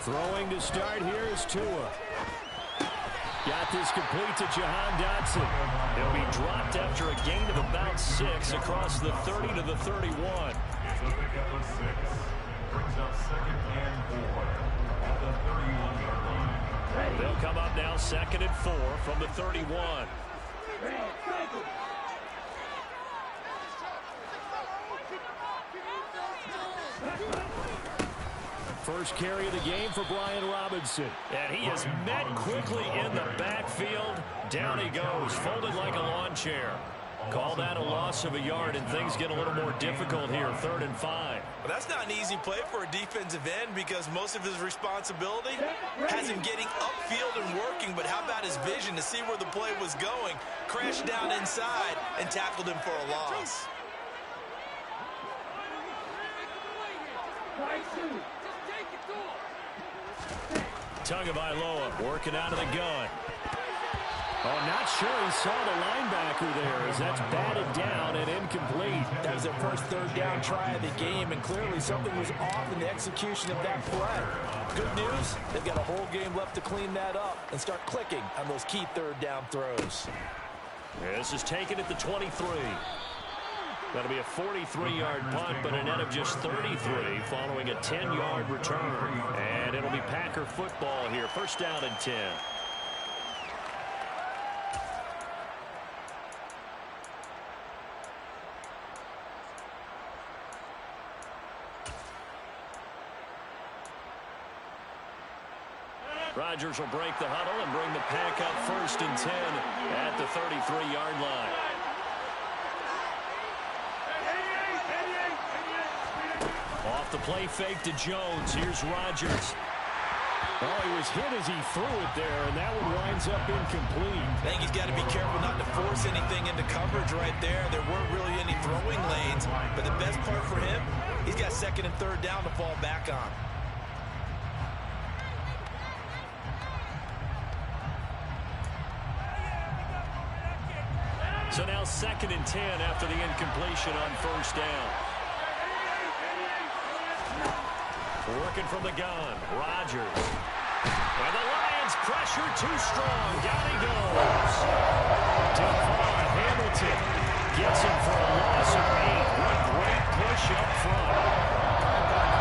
Throwing to start here is Tua. Got this complete to Jahan Dotson. He'll be dropped after a gain of about 6 across the 30 to the 31. They'll come up now 2nd and 4 from the 31. First carry of the game for Brian Robinson. And he is met quickly in the backfield. Down he goes, folded like a lawn chair. Call that a loss of a yard, and things get a little more difficult here, 3rd and 5. Well, that's not an easy play for a defensive end because most of his responsibility has him getting upfield and working, but how about his vision to see where the play was going, crashed down inside, and tackled him for a loss. Tagovailoa working out of the gun. Oh, not sure he saw the linebacker there as that's batted down and incomplete. That was their first 3rd down try of the game, and clearly something was off in the execution of that play. Good news, they've got a whole game left to clean that up and start clicking on those key 3rd down throws. This is taken at the 23. That'll be a 43-yard punt, but a net of just 33 following a 10-yard return. And it'll be Packer football here. 1st down and 10. Rodgers will break the huddle and bring the pack up 1st and 10 at the 33-yard line. Off the play fake to Jones. Here's Rodgers. Oh, he was hit as he threw it there, and that one winds up incomplete. I think he's got to be careful not to force anything into coverage right there. There weren't really any throwing lanes, but the best part for him, he's got 2nd and 3rd down to fall back on. So now 2nd and 10 after the incompletion on 1st down. Working from the gun, Rodgers. And the Lions pressure too strong. Down he goes. Devon Hamilton gets him for a loss of 8. What a great push up front.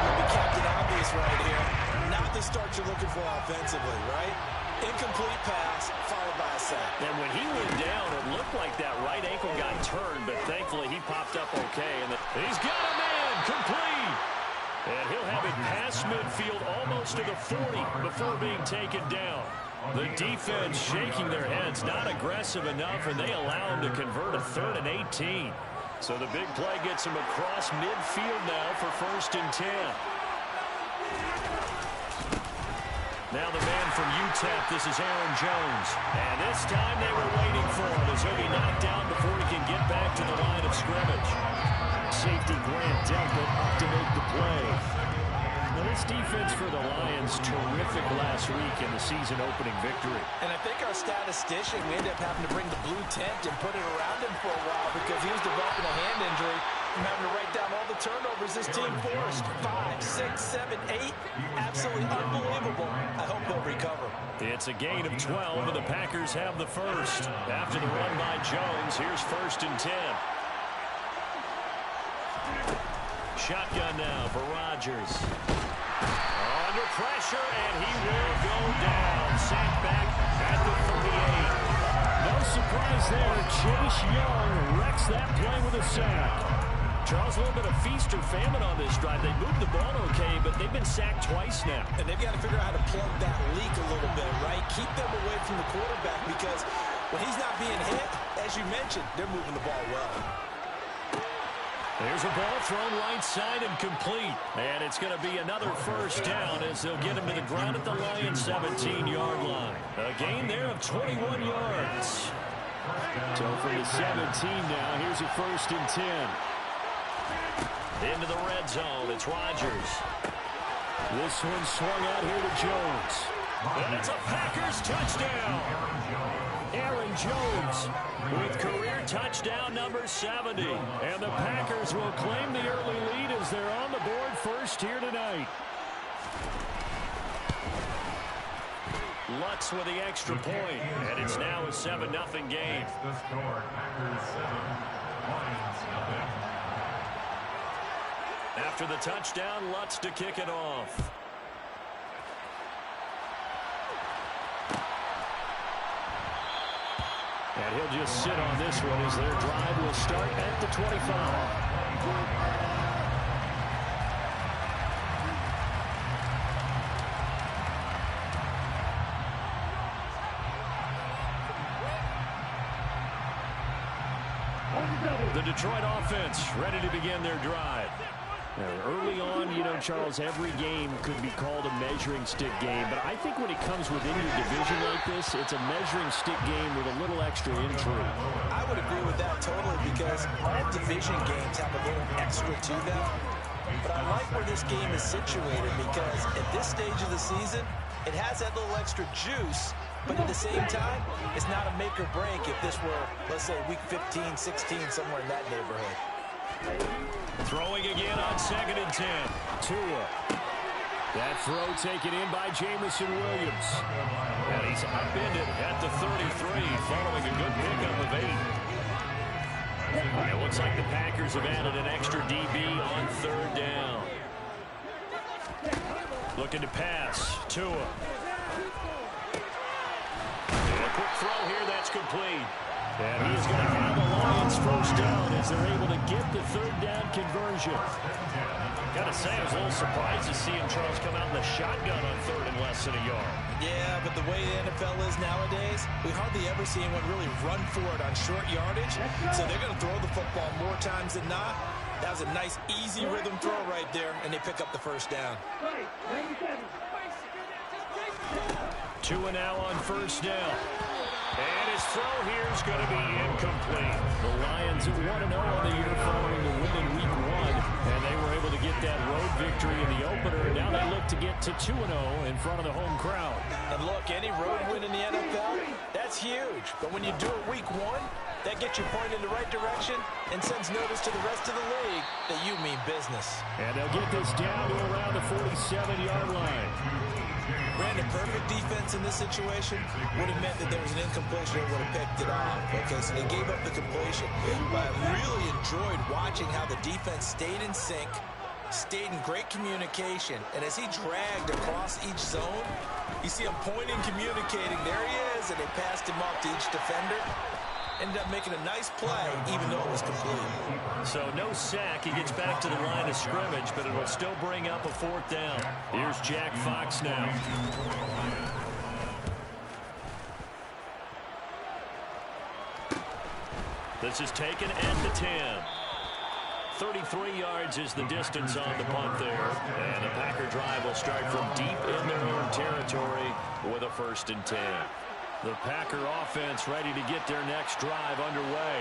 Will be Captain Obvious right here. Not the start you're looking for offensively, right? Incomplete pass, followed by a sack. And when he went down, it looked like that right ankle got turned, but thankfully he popped up okay. And he's got a man, complete. And he'll have it past midfield almost to the 40 before being taken down. The defense shaking their heads, not aggressive enough, and they allow him to convert a 3rd and 18. So the big play gets him across midfield now for 1st and 10. Now the man from UTEP, this is Aaron Jones. And this time they were waiting for him as he'll be knocked down before he can get back to the line of scrimmage. Safety Grant Delpit up to make the play. Now this defense for the Lions, terrific last week in the season-opening victory. And I think our statistician, we ended up having to bring the blue tent and put it around him for a while because he was developing a hand injury and having to write down all the turnovers this team forced. 5, 6, 7, 8. Absolutely unbelievable. I hope they'll recover. It's a gain of 12, and the Packers have the first. After the run by Jones, here's 1st and 10. Shotgun now for Rodgers. Under pressure, and he will go down. Sacked back at the 38. No surprise there. Chase Young wrecks that play with a sack. Charles, a little bit of feast or famine on this drive. They moved the ball okay, but they've been sacked twice now. And they've got to figure out how to plug that leak a little bit, right? Keep them away from the quarterback because when he's not being hit, as you mentioned, they're moving the ball well. There's a ball thrown right side and complete. And it's going to be another 1st down as they'll get him to the ground at the Lions' 17-yard line. A gain there of 21 yards. So from the 17 now, here's a 1st and 10. Into the red zone, it's Rodgers. This one swung out here to Jones. And it's a Packers touchdown. Aaron Jones with career touchdown number 70. And the Packers will claim the early lead as they're on the board first here tonight. Lutz with the extra point, and it's now a 7-0 game. The score, Packers 7, Lions nothing. After the touchdown, Lutz to kick it off. And he'll just sit on this one as their drive will start at the 25. The Detroit offense ready to begin their drive. Now, early on, you know, Charles, every game could be called a measuring stick game, but I think when it comes within your division like this, it's a measuring stick game with a little extra intrigue. I would agree with that totally because all division games have a little extra to them. But I like where this game is situated because at this stage of the season, it has that little extra juice. But at the same time, it's not a make or break if this were, let's say, week 15, 16, somewhere in that neighborhood. Throwing again on 2nd and 10. Tua. That throw taken in by Jameson Williams. And he's upended at the 33, following a good pickup of 8. It looks like the Packers have added an extra DB on 3rd down. Looking to pass. Tua. Quick throw here, that's complete. And he's going to have the Lions first down as they're able to get the 3rd down conversion. Got to say, I was a little surprised to see him, Charles, come out in the shotgun on 3rd and less than a yard. Yeah, but the way the NFL is nowadays, we hardly ever see anyone really run for it on short yardage. So they're going to throw the football more times than not. That was a nice, easy rhythm throw right there, and they pick up the first down. Tua now on 1st down. And his throw here is going to be incomplete. The Lions at 1-0 on the year following the win in Week 1. And they were able to get that road victory in the opener. And now they look to get to 2-0 in front of the home crowd. And look, any road win in the NFL, that's huge. But when you do it Week 1, that gets you pointed in the right direction and sends notice to the rest of the league that you mean business. And they'll get this down to around the 47-yard line. Brandon, perfect defense in this situation would have meant that there was an incompletion and would have picked it off. Okay, so they gave up the completion. But I really enjoyed watching how the defense stayed in sync, stayed in great communication, and as he dragged across each zone, you see him pointing, communicating. There he is, and they passed him off to each defender. Ended up making a nice play, even though it was complete. So no sack. He gets back to the line of scrimmage, but it'll still bring up a 4th down. Here's Jack Fox now. This is taken at the 10. 33 yards is the distance on the punt there. And the Packer drive will start from deep in their own territory with a 1st and 10. The Packer offense ready to get their next drive underway.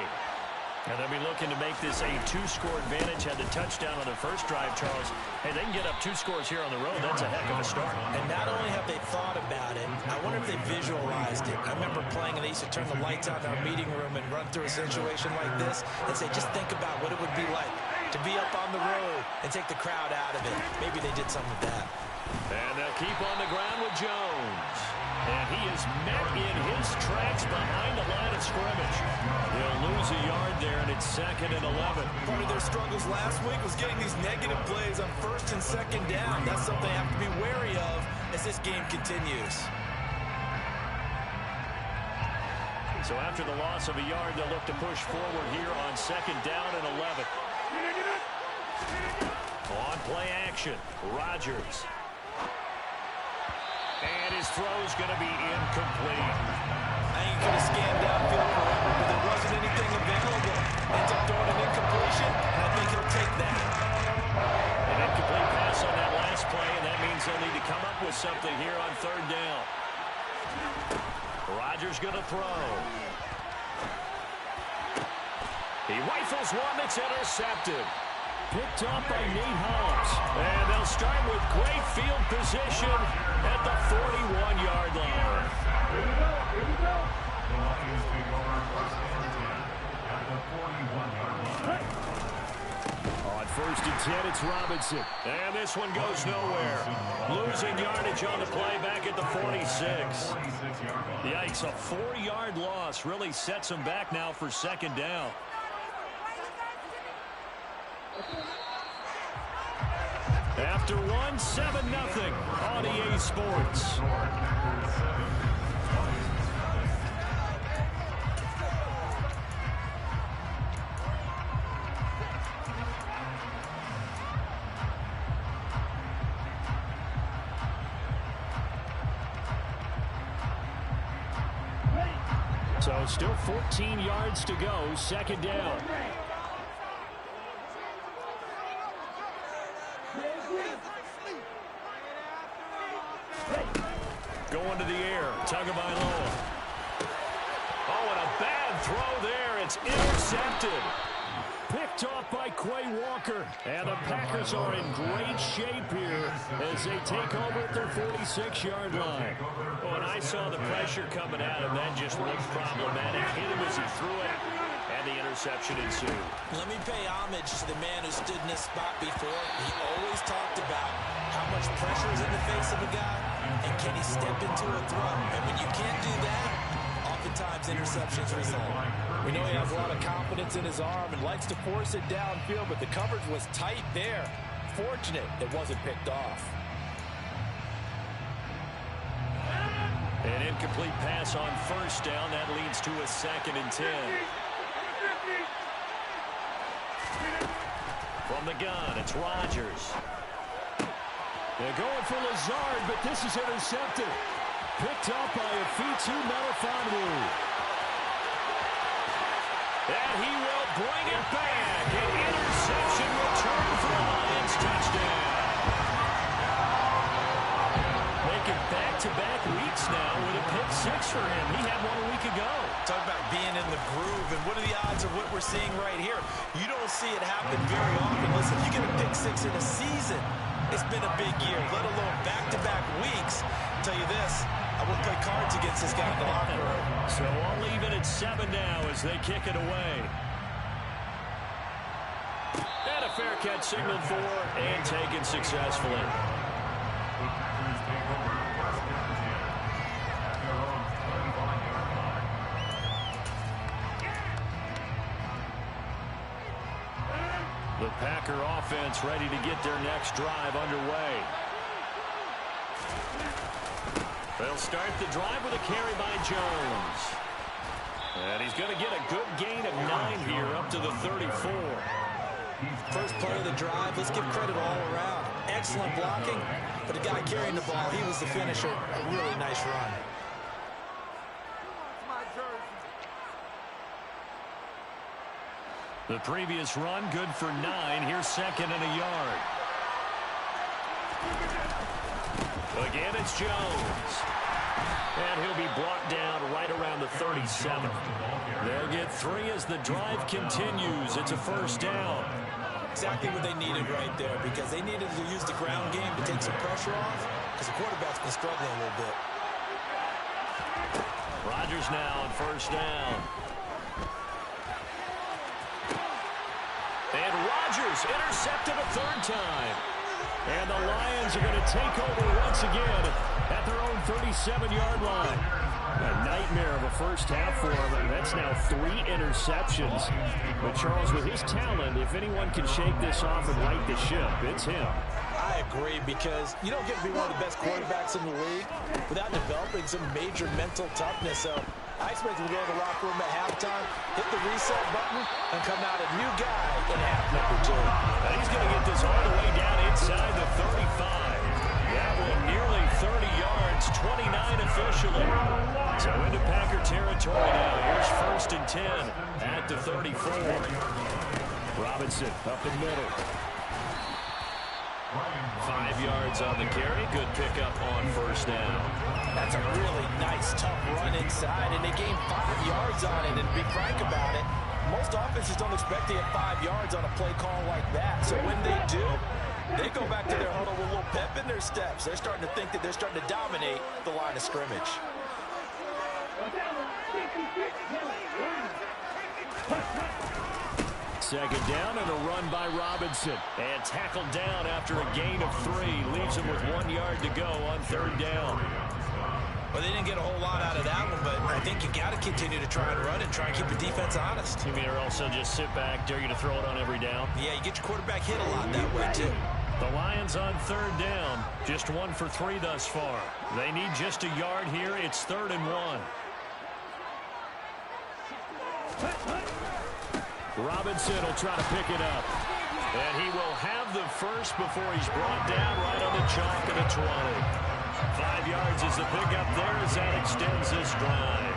And they'll be looking to make this a 2-score advantage. Had the touchdown on their first drive, Charles. Hey, they can get up 2 scores here on the road. That's a heck of a start. And not only have they thought about it, I wonder if they visualized it. I remember playing, and they used to turn the lights on in our meeting room and run through a situation like this and say, just think about what it would be like to be up on the road and take the crowd out of it. Maybe they did some of that. And they'll keep on the ground with Jones. And he is met in his tracks behind the line of scrimmage. They'll lose a yard there, and it's 2nd and 11. Part of their struggles last week was getting these negative plays on 1st and 2nd down. That's something they have to be wary of as this game continues. So after the loss of a yard, they'll look to push forward here on 2nd down and 11. On play action, Rodgers. And his throw's going to be incomplete. I ain't going to scan downfield forever, but there wasn't anything available. Ends up throwing an incompletion, and I think he'll take that. An incomplete pass on that last play, and that means they'll need to come up with something here on 3rd down. Rodgers going to throw. He rifles one that's intercepted. Picked up by Nate Hobbs. And they'll start with great field position at the 41-yard line. First and 10, it's Robinson. And this one goes nowhere. Losing yardage on the play back at the 46. Yikes, a 4-yard loss really sets them back now for second down. After one, 7-0 on EA Sports. So still 14 yards to go, second down. Going to the air, Tagovailoa. Oh, and a bad throw there. It's intercepted. Picked off by Quay Walker. And the Packers are in great shape here as they take over at their 46-yard line. Oh, and I saw the pressure coming at him. That just looked problematic. Hit him as he threw it, and the interception ensued. Let me pay homage to the man who stood in this spot before. He always talked about how much pressure is in the face of a guy, and can he step into a throw. And when you can't do that, oftentimes interceptions result. We know he has a lot of confidence in his arm and likes to force it downfield, but the coverage was tight there. Fortunate it wasn't picked off. An incomplete pass on first down. That leads to a 2nd and 10. From the gun, it's Rodgers. They're going for Lazard, but this is intercepted. Picked up by Afitu Melifonwu. And he will bring it back. An interception return for the Lions. Touchdown. Making back-to-back weeks now with a pick 6 for him. He had one a week ago. Talk about being in the groove, and what are the odds of what we're seeing right here? You don't see it happen very often. Listen, you get a pick 6 in a season, it's been a big year, let alone back-to-back weeks. I'll tell you this, I wouldn't play cards against this guy in the locker room. So I'll leave it at 7 now as they kick it away. And a fair catch signaled for and taken successfully. The Packer offense ready to get their next drive underway. They'll start the drive with a carry by Jones. And he's going to get a good gain of 9 here up to the 34. First play of the drive, let's give credit all around. Excellent blocking, but the guy carrying the ball, he was the finisher. A really nice run. The previous run, good for 9. Here's 2nd and a yard. Again, it's Jones. And he'll be brought down right around the 37. They'll get 3 as the drive continues. It's a first down. Exactly what they needed right there, because they needed to use the ground game to take some pressure off, because the quarterback's been struggling a little bit. Rodgers now on first down. And Rodgers intercepted a 3rd time. And the Lions are going to take over once again at their own 37-yard line. A nightmare of a first half for him. That's now 3 interceptions. But Charles, with his talent, if anyone can shake this off and right the ship, it's him. I agree, because you don't get to be one of the best quarterbacks in the league without developing some major mental toughness. So I expect him to go to the locker room at halftime, hit the reset button, and come out a new guy in half number 2. And he's going to get this all the way down inside the 35. That one nearly 30 yards, 29 officially. So into Packer territory now. Here's 1st and 10 at the 34. Robinson up the middle. 5 yards on the carry. Good pickup on first down. That's a really nice, tough run inside, and they gained 5 yards on it. And to be frank about it, most offenses don't expect to get 5 yards on a play call like that. So when they do, they go back to their huddle with a little pep in their steps. They're starting to think that they're starting to dominate the line of scrimmage. second down and a run by Robinson. And tackled down after a gain of 3. Leaves him with 1 yard to go on third down. Well, they didn't get a whole lot out of that one, but I think you got to continue to try and run and try and keep the defense honest. You mean, or also just sit back, dare you to throw it on every down? Yeah, you get your quarterback hit a lot that way, too. The Lions on third down. Just 1 for 3 thus far. They need just a yard here. It's 3rd and 1. Robinson will try to pick it up. And he will have the first before he's brought down right on the chalk of the 20. 5 yards is the pickup there as that extends this drive.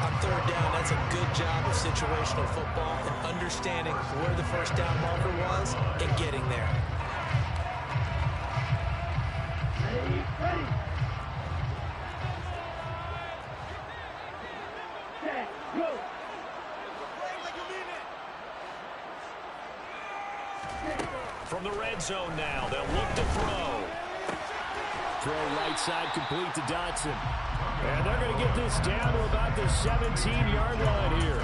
On third down, that's a good job of situational football and understanding where the first down marker was and getting there. From the red zone now, they'll look to throw. Throw right side complete to Dotson. And they're going to get this down to about the 17-yard line here.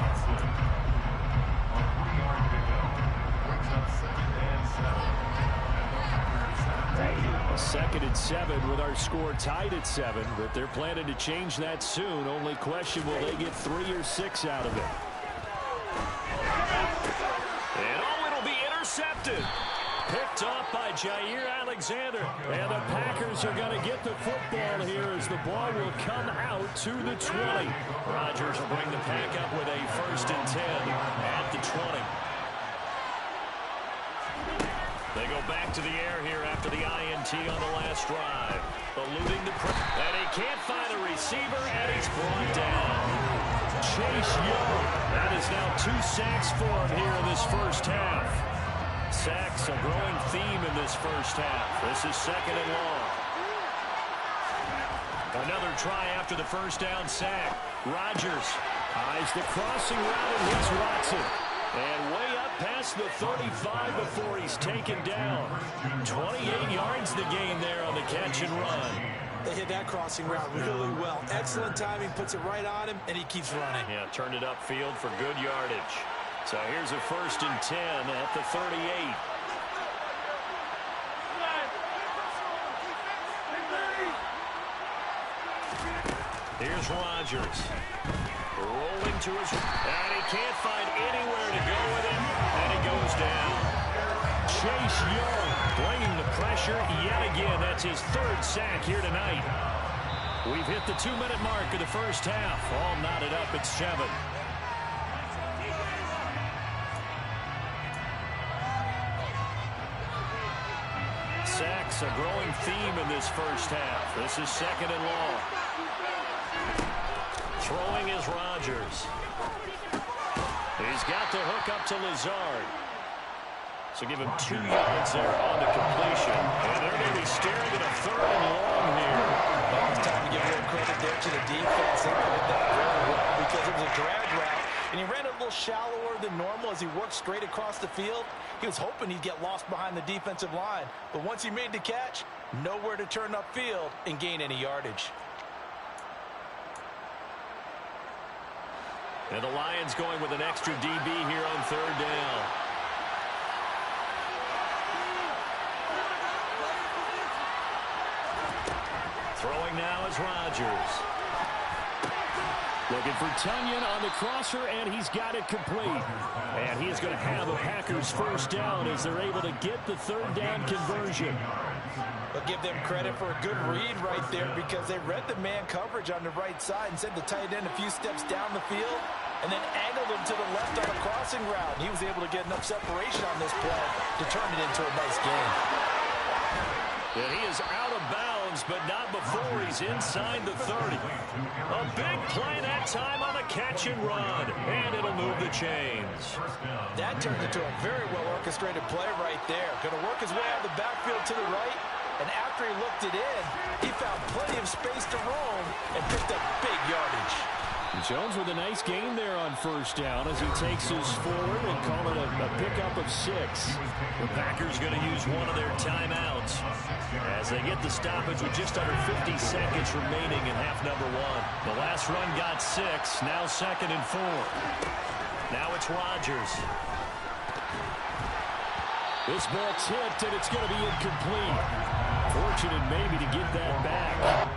Second and 7 with our score tied at 7, but they're planning to change that soon. Only question, will they get 3 or 6 out of it? And it'll be intercepted. Picked off by Jair Alexander. And the Packers are going to get the football here as the ball will come out to the 20. Rodgers will bring the Pack up with a 1st and 10 at the 20. They go back to the air here after the INT on the last drive. Eluding the pressure. And he can't find a receiver, and he's brought down. Chase Young. That is now 2 sacks for him here in this first half. Sacks, a growing theme in this first half. This is 2nd and long. Another try after the first down sack. Rodgers eyes the crossing route and hits Watson. And way up past the 35 before he's taken down. 28 yards the gain there on the catch and run. They hit that crossing route really well. Excellent timing, puts it right on him, and he keeps running. Yeah, turned it upfield for good yardage. So here's a 1st and 10 at the 38. Here's Rodgers. Rolling to his... And he can't find anywhere to go with it. And he goes down. Chase Young bringing the pressure yet again. That's his 3rd sack here tonight. We've hit the 2-minute mark of the first half. All knotted up at 7. Sacks, a growing theme in this first half. This is 2nd and long. Throwing is Rodgers. He's got the hook up to Lazard. So give him 2 yards there on the completion. And they're going to be staring at a 3rd and long here. Well, it's time to give a little credit there to the defense. They played that very well because it was a drag route. And he ran a little shallower than normal as he worked straight across the field. He was hoping he'd get lost behind the defensive line. But once he made the catch, nowhere to turn upfield and gain any yardage. And the Lions going with an extra DB here on 3rd down. Throwing now is Rodgers. Looking for Tunyon on the crosser, and he's got it complete. And he is going to have a Packers 1st down as they're able to get the 3rd down conversion. But give them credit for a good read right there because they read the man coverage on the right side and sent the tight end a few steps down the field and then angled him to the left on a crossing route. He was able to get enough separation on this play to turn it into a nice game. And he is out of bounds, but not before he's inside the 30. A big play that time on the catch and run, and it'll move the chains. That turned into a very well-orchestrated play right there. Going to work his way out of the backfield to the right, and after he looked it in, he found plenty of space to roam and picked up big yardage. Jones with a nice gain there on 1st down as he takes his forward and call it a pickup of 6. The Packers going to use one of their timeouts as they get the stoppage with just under 50 seconds remaining in half number 1. The last run got 6, now 2nd and 4. Now it's Rodgers. This ball tipped, and it's going to be incomplete. Fortunate maybe to get that back.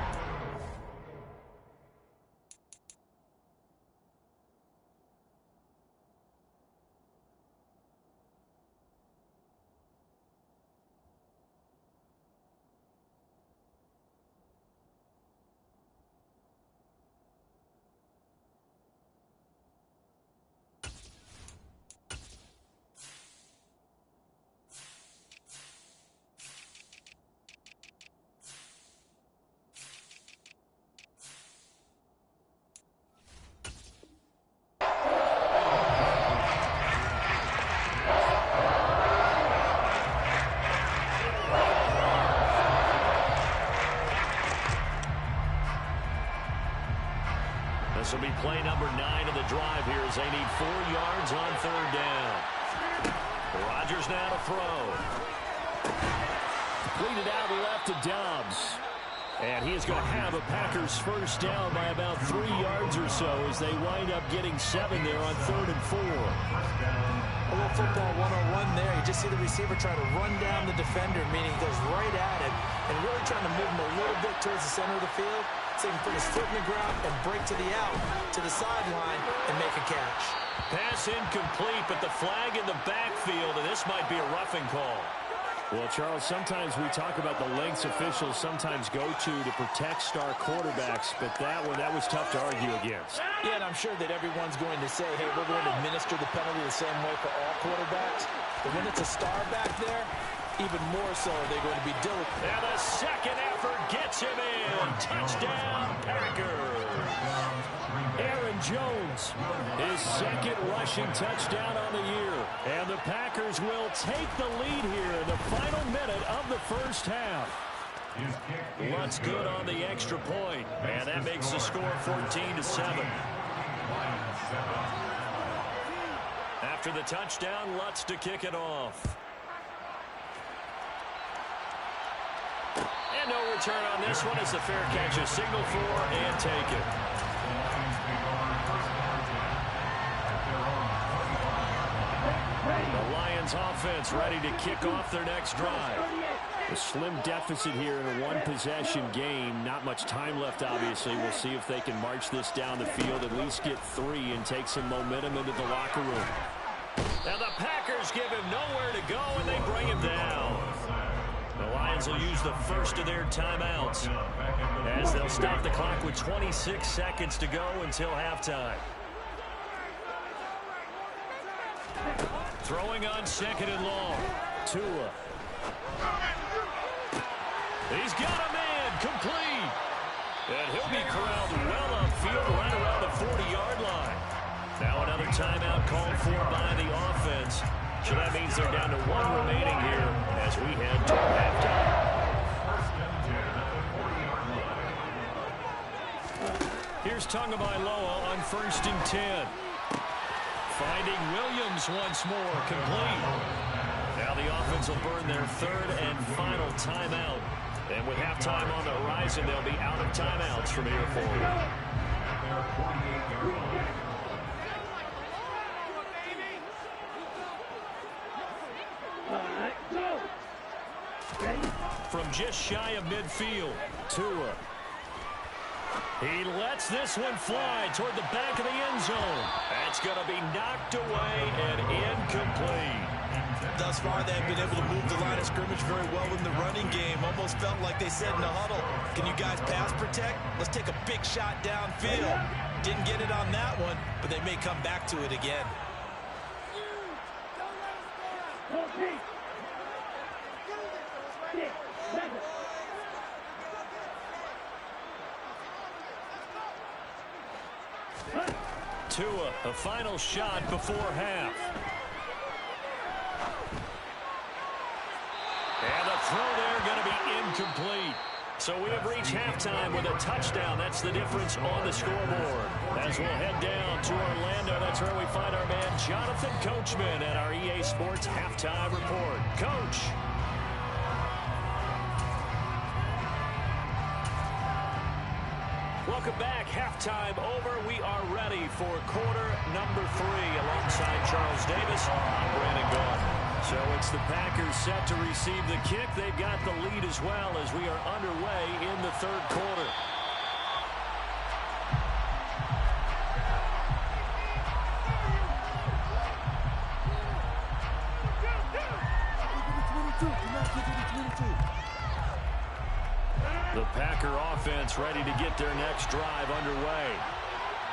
This will be play number 9 of the drive here as they need 4 yards on 3rd down. Rodgers now to throw. Completed out left to Dobbs. And he is going to have a Packers first down by about 3 yards or so as they wind up getting 7 there on 3rd and 4. A little football 101 there. You just see the receiver try to run down the defender, meaning he goes right at it and really trying to move him a little bit towards the center of the field so he can put his foot in the ground and break to the out, to the sideline, and make a catch. Pass incomplete, but the flag in the backfield, and this might be a roughing call. Well, Charles, sometimes we talk about the lengths officials sometimes go to protect star quarterbacks, but that was tough to argue against. Yeah, and I'm sure that everyone's going to say, hey, we're going to administer the penalty the same way for all quarterbacks. But when it's a star back there, even more so are they going to be diligent. And the second effort gets him in. Touchdown, Packers. Aaron Jones, his second rushing touchdown on the year. And the Packers will take the lead here in the final minute of the first half. Lutz good on the extra point. And that makes the score 14-7. After the touchdown, Lutz to kick it off. And no return on this one as the fair catch is signaled for and taken. The Lions offense ready to kick off their next drive. A slim deficit here in a one-possession game. Not much time left, obviously. We'll see if they can march this down the field, at least get 3 and take some momentum into the locker room. Now the Packers give him nowhere to go, and they bring him down. The Lions will use the first of their timeouts as they'll stop the clock with 26 seconds to go until halftime. Throwing on 2nd and long. Tua. He's got a man complete. And he'll be corralled well upfield right around the 40-yard line. Now another timeout called for by the offense. So that means they're down to 1 remaining here as we head to halftime. Here's Tagovailoa on 1st and 10. Finding Williams once more, complete. Now the offense will burn their 3rd and final timeout. And with halftime on the horizon, they'll be out of timeouts from here forward. From just shy of midfield, Tua. He lets this one fly toward the back of the end zone. That's going to be knocked away and incomplete. Thus far, they've been able to move the line of scrimmage very well in the running game. Almost felt like they said in the huddle, can you guys pass protect? Let's take a big shot downfield. Didn't get it on that one, but they may come back to it again. Tua, a final shot before half. And the throw there going to be incomplete. So we have reached halftime with a touchdown. That's the difference on the scoreboard. As we'll head down to Orlando, that's where we find our man Jonathan Coachman at our EA Sports Halftime Report. Coach. Welcome back. Halftime over. We are ready for quarter number 3 alongside Alongside Charles Davis, I'm Brandon Gault. So it's the Packers set to receive the kick. They've got the lead as well as we are underway in the third quarter. The Packer offense ready to get their next drive underway.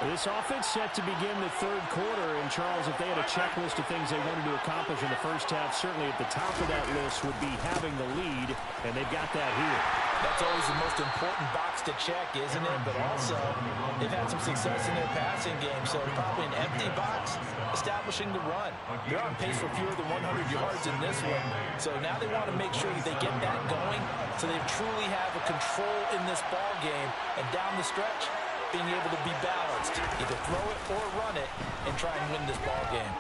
This offense set to begin the third quarter. And, Charles, if they had a checklist of things they wanted to accomplish in the first half, certainly at the top of that list would be having the lead, and they've got that here. That's always the most important box to check, isn't it? But also, they've had some success in their passing game, so probably an empty box establishing the run. They're on pace for fewer than 100 yards in this one, so now they want to make sure that they get that going so they truly have a control in this ball game, and down the stretch, being able to be balanced, either throw it or run it, and try and win this ball game.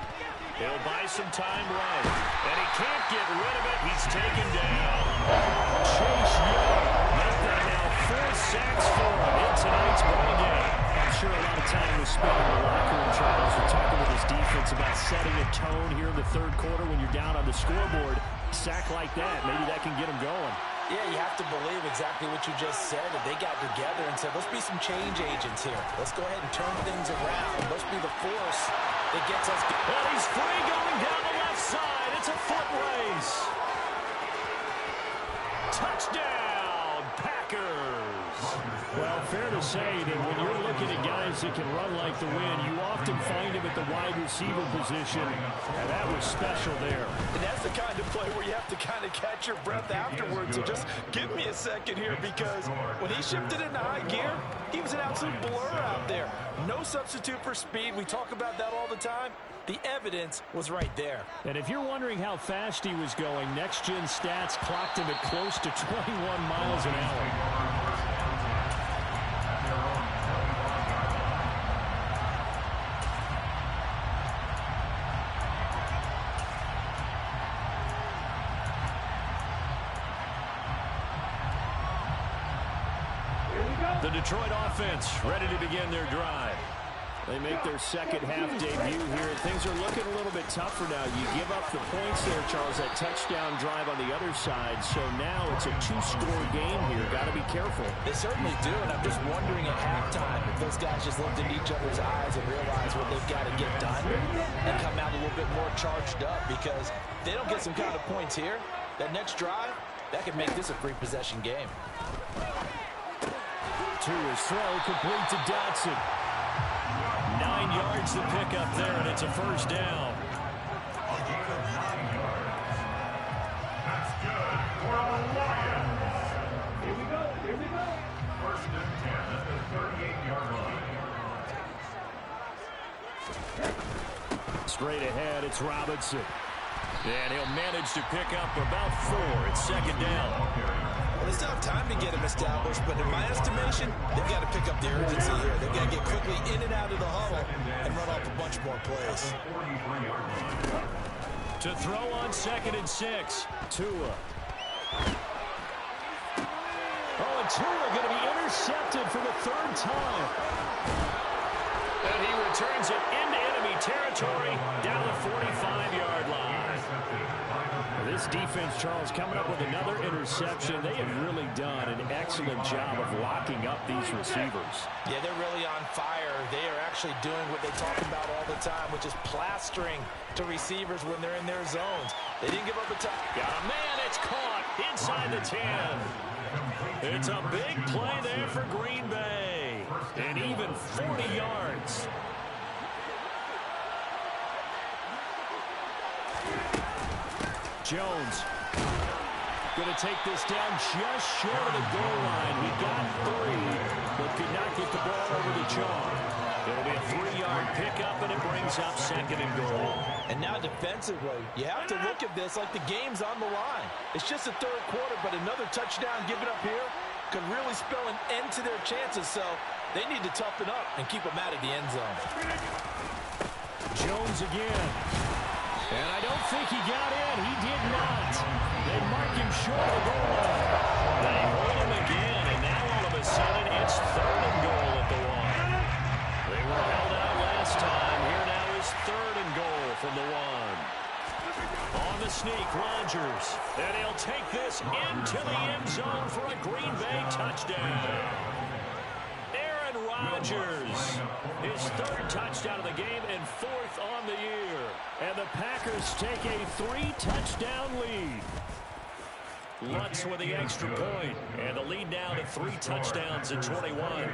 He'll buy some time right, and he can't get rid of it. He's taken down. Chase Young, make that now 4 sacks for him in tonight's ball game. I'm sure a lot of time was spent in the locker room, Charles. We're talking with his defense about setting a tone here in the third quarter when you're down on the scoreboard. Sack like that, maybe that can get him going. Yeah, you have to believe exactly what you just said, that they got together and said, let's be some change agents here. Let's go ahead and turn things around. Let's be the force that gets us. Well, he's free going down the left side. It's a foot race. Touchdown, Packers. Well, fair to say that when you're looking at guys that can run like the wind, you often find him at the wide receiver position, and that was special there. And that's the kind of play where you have to kind of catch your breath afterwards. So just give me a second here, because when he shifted into high gear, he was an absolute blur out there. No substitute for speed. We talk about that all the time. The evidence was right there. And if you're wondering how fast he was going, Next Gen Stats clocked him at close to 21 miles an hour. The Detroit offense ready to begin their drive. They make their second half debut here. Things are looking a little bit tougher now. You give up the points there, Charles, that touchdown drive on the other side. So now it's a 2-score game here. Got to be careful. They certainly do, and I'm just wondering at halftime if those guys just looked in each other's eyes and realized what they've got to get done and come out a little bit more charged up, because if they don't get some kind of points here, that next drive, that could make this a 3-possession game. To his throw, complete to Dotson. 9 yards to pick up there, and it's a first down. That's good for the Lions. Here we go. First and 10 at the 38-yard line. Straight ahead, it's Robinson. And he'll manage to pick up about 4. It's second down. Well, they still have time to get him established, but in my estimation, they've got to pick up the urgency here. They've got to get quickly in and out of the huddle and run off a bunch more plays. To throw on 2nd and 6, Tua. Oh, and Tua going to be intercepted for the 3rd time. And he returns it into enemy territory down the 45-yard line. This defense, Charles, coming up with another interception. They have really done an excellent job of locking up these receivers. Yeah, they're really on fire. They are actually doing what they talk about all the time, which is plastering to receivers when they're in their zones. They didn't give up a touch. Got a man, it's caught inside the 10. It's a big play there for Green Bay. And even 40 yards. Jones going to take this down just short of the goal line. He got 3, but could not get the ball over the chalk. It'll be a 3-yard pickup, and it brings up 2nd and goal. And now defensively, you have to look at this like the game's on the line. It's just the 3rd quarter, but another touchdown given up here could really spell an end to their chances. So they need to toughen up and keep them out of the end zone. Jones again. And I don't think he got in. He did not. They mark him short of the goal line. They hold him again, and now all of a sudden it's 3rd and goal at the 1. They were held out last time. Here now is 3rd and goal from the 1. On the sneak, Rodgers. And he'll take this into the end zone for a Green Bay touchdown. Aaron Rodgers, his 3rd touchdown of the game and 4th on the year. And the Packers take a 3-touchdown lead. Lutz with the extra point, and the lead now to 3 touchdowns at 21.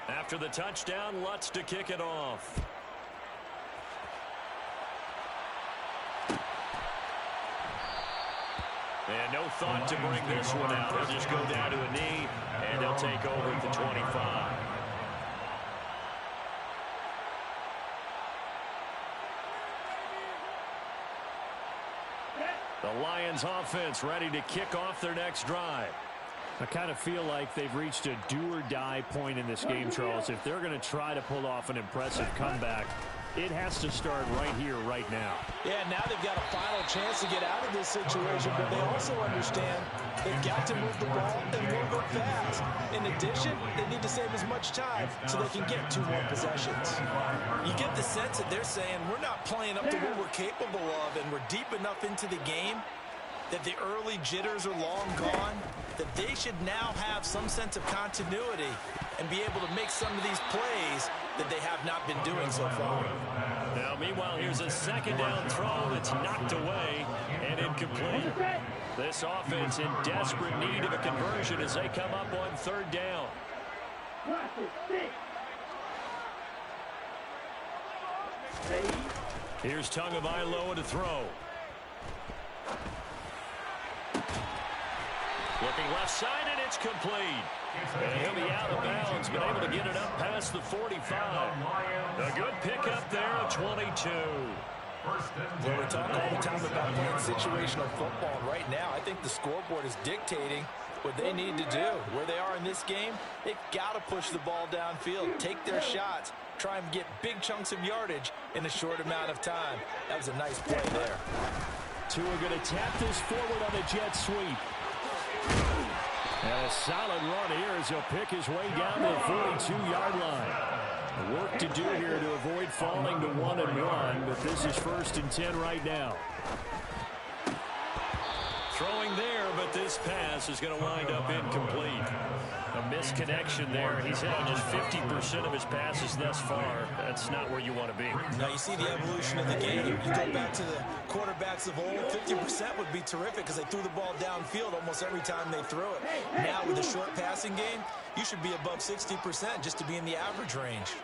After the touchdown, Lutz to kick it off. And no thought to bring this one out. He'll just go down to a knee, and he'll take over at the 25. The Lions offense ready to kick off their next drive. I kind of feel like they've reached a do-or-die point in this game, Charles. If they're going to try to pull off an impressive comeback, it has to start right here, right now. Yeah, now they've got a final chance to get out of this situation, but they also understand they've got to move the ball and move it fast. In addition, they need to save as much time so they can get 2 more possessions. You get the sense that they're saying, we're not playing up to what we're capable of, and we're deep enough into the game that the early jitters are long gone, that they should now have some sense of continuity and be able to make some of these plays that they have not been doing so far. Now, meanwhile, here's a 2nd down throw that's knocked away and incomplete. This offense in desperate need of a conversion as they come up on 3rd down. Here's Tagovailoa to throw. Looking left side, and it's complete. And he'll be out of bounds, but able to get it up past the 45. A good pickup there at 22. Well, we talk all the time about playing situational football. Right now, I think the scoreboard is dictating what they need to do. Where they are in this game, they've got to push the ball downfield, take their shots, try and get big chunks of yardage in a short amount of time. That was a nice play there. Tua going to tap this forward on the jet sweep. And a solid run here as he'll pick his way down to the 42-yard line. Work to do here to avoid falling to 1-1, but this is 1st and 10 right now. Throwing there, but this pass is going to wind up incomplete. A misconnection there. He's hit on just 50% of his passes thus far. That's not where you want to be. Now you see the evolution of the game. You go back to the quarterbacks of old, 50% would be terrific because they threw the ball downfield almost every time they threw it. Now with the short passing game, you should be above 60% just to be in the average range.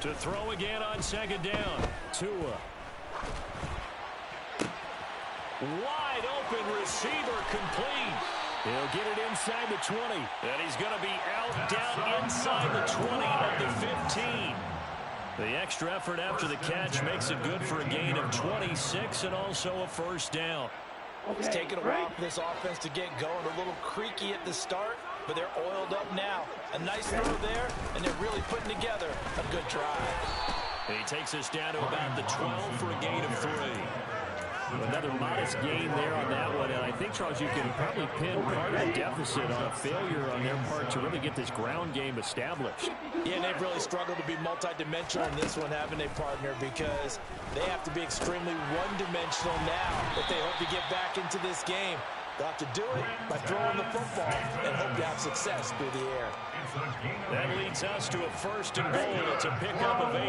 To throw again on 2nd down. Tua. Wide open receiver, complete. He'll get it inside the 20. And he's going to be out down inside the 20 at the 15. The extra effort after the catch makes it good for a gain of 26 and also a 1st down. It's taken a while for this offense to get going. A little creaky at the start, but they're oiled up now. A nice throw there, and they're really putting together a good drive. He takes us down to about the 12 for a gain of 3. Another modest gain there on that one, and I think, Charles, you can probably pin part of the deficit on a failure on their part to really get this ground game established. Yeah, and they've really struggled to be multidimensional in this one, haven't they, partner? Because they have to be extremely one-dimensional now if they hope to get back into this game. They'll have to do it by throwing the football and hope to have success through the air. That leads us to a 1st and goal. It's a pickup of 8.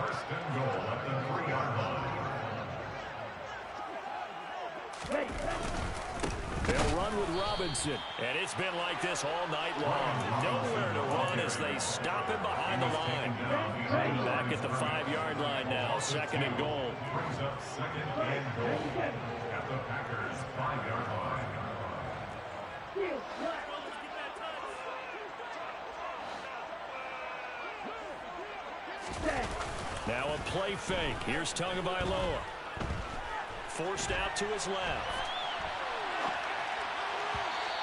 1st and goal at the 3-yard line. They'll run with Robinson. And it's been like this all night long. Nowhere to run as they stop him behind the line. Back at the 5-yard line now. 2nd and goal. Brings up 2nd and goal at the Packers' 5-yard line. Now a play fake. Here's Tagovailoa. Forced out to his left.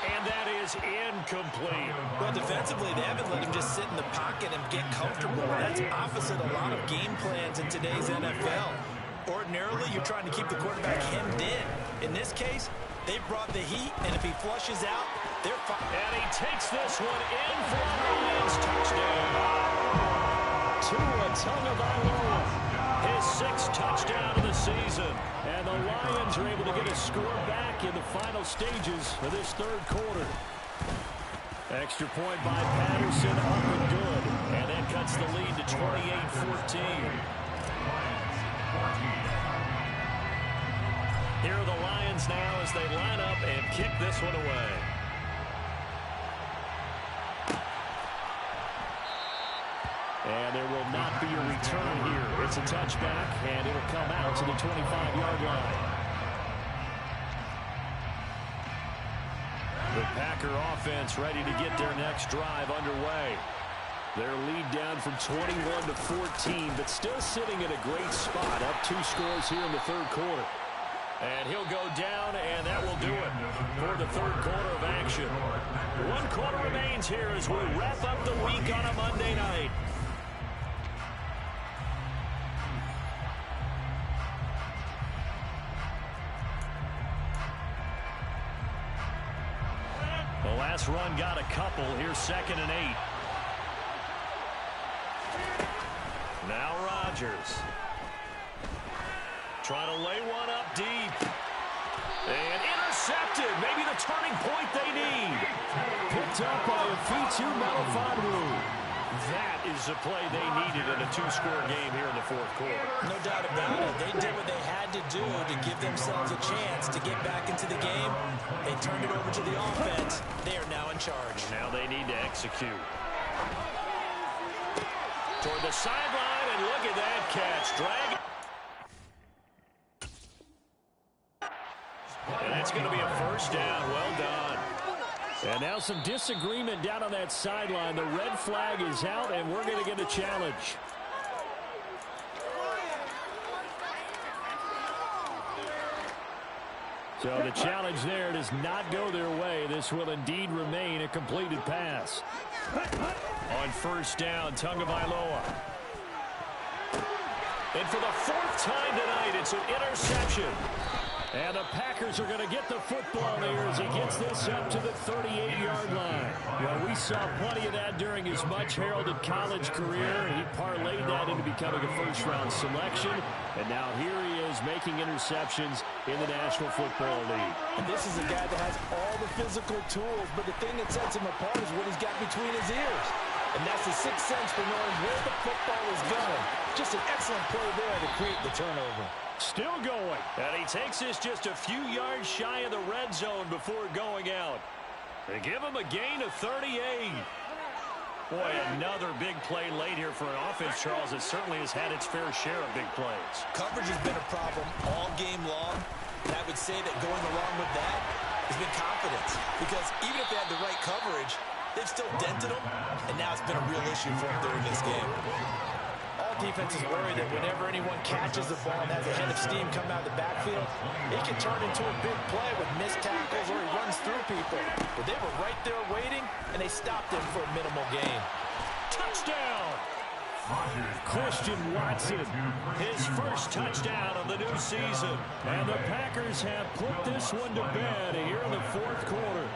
And that is incomplete. Well, defensively, they haven't let him just sit in the pocket and get comfortable. That's opposite a lot of game plans in today's NFL. Ordinarily, you're trying to keep the quarterback hemmed in. In this case, they brought the heat, and if he flushes out, And he takes this one in for a Lions touchdown. Tua Tagovailoa, his 6th touchdown of the season. And the Lions are able to get a score back in the final stages of this 3rd quarter. Extra point by Patterson, up and good. And that cuts the lead to 28-14. Here are the Lions now as they line up and kick this one away. And there will not be a return here. It's a touchback, and it'll come out to the 25-yard line. The Packer offense ready to get their next drive underway. Their lead down from 21 to 14, but still sitting in a great spot, up 2 scores here in the 3rd quarter. And he'll go down, and that will do it for the 3rd quarter of action. 1 quarter remains here as we wrap up the week on a Monday night. The last run got a couple. Here's 2nd and 8. Now Rodgers. Trying to lay one up deep. And intercepted. Maybe the turning point they need. Picked up by Afitu Melifonwu. That is the play they needed in a 2-score game here in the 4th quarter. No doubt about it. They did what they had to do to give themselves a chance to get back into the game. They turned it over to the offense. They are now in charge. Now they need to execute. Toward the sideline, and look at that catch. Drag. And that's going to be a 1st down. Well done. And now some disagreement down on that sideline. The red flag is out, and we're going to get a challenge. So the challenge there does not go their way. This will indeed remain a completed pass. On 1st down, Tagovailoa. And for the 4th time tonight, it's an interception. And the Packers are going to get the football there as he gets this up to the 38-yard line. Well, we saw plenty of that during his much-heralded college career. He parlayed that into becoming a 1st-round selection. And now here he is making interceptions in the National Football League. And this is a guy that has all the physical tools, but the thing that sets him apart is what he's got between his ears. And that's the 6th sense for knowing where the football is going. Just an excellent play there to create the turnover. Still going. And he takes this just a few yards shy of the red zone before going out. They give him a gain of 38. Boy, another big play late here for an offense, Charles, that certainly has had its fair share of big plays. Coverage has been a problem all game long. And I would say that going along with that has been confidence. Because even if they had the right coverage, they've still dented them. And now it's been a real issue for them during this game. All defenses worry that whenever anyone catches the ball and has a head of steam come out of the backfield, it can turn into a big play with missed tackles or he runs through people. But they were right there waiting, and they stopped him for a minimal gain. Touchdown! Christian Watson, his 1st touchdown of the new season. And the Packers have put this one to bed here in the 4th quarter.